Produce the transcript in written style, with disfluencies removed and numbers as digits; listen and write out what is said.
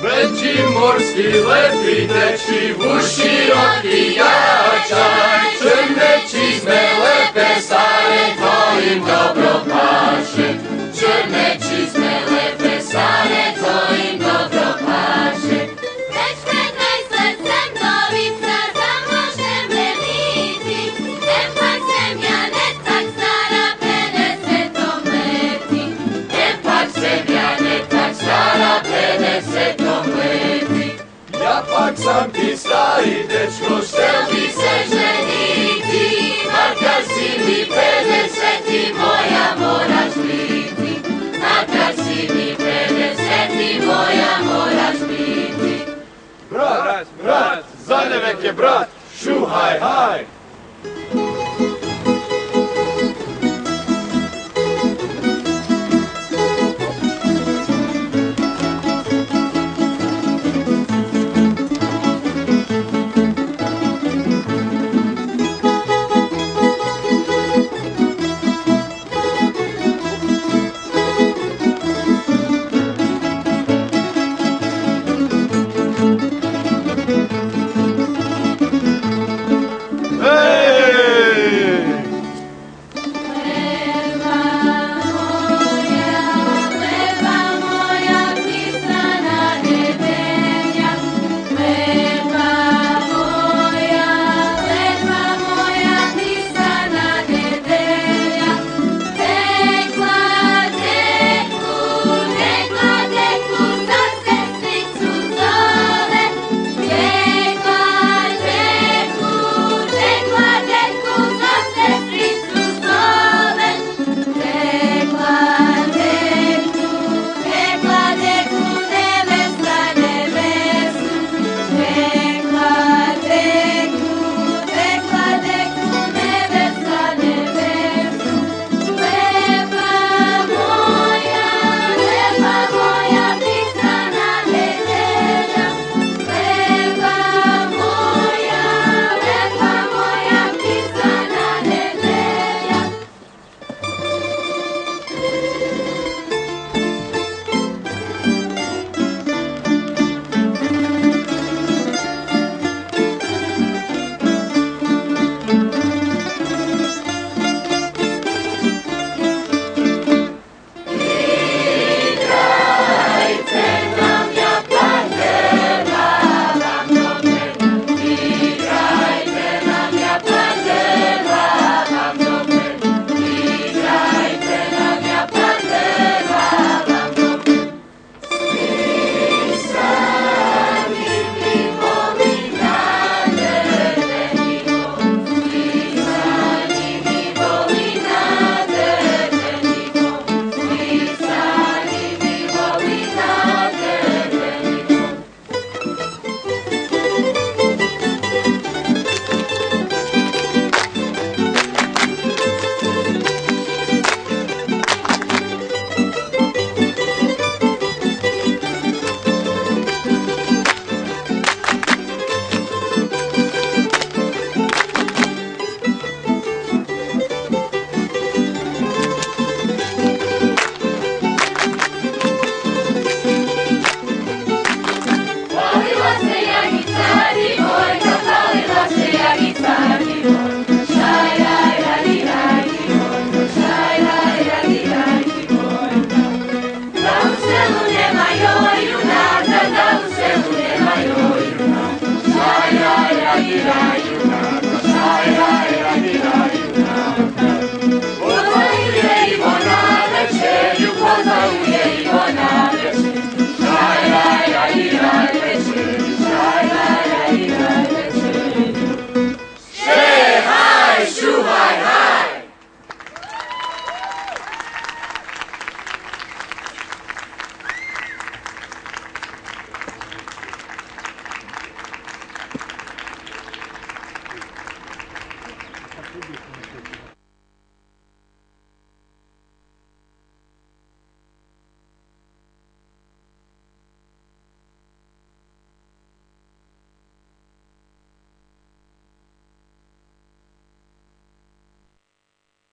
Veći morski lepi dečki, vuši otkijača, crne čizme lepe stare, to im dobro paše. Crne čizme lepe stare, to im dobro paše. Već 15 let sem novica, za možem leniti, epak sem ja ne tak stara, 50 leti. Epak sem ja ne tak stara, 50 leti. Ja pak sam ti stari dečko, štel bi se ženiti, makar si mi 50 moja moraš biti. Makar si mi 50 moja moraš biti. Brat, brat, za nevek je brat, šuhaj, haj.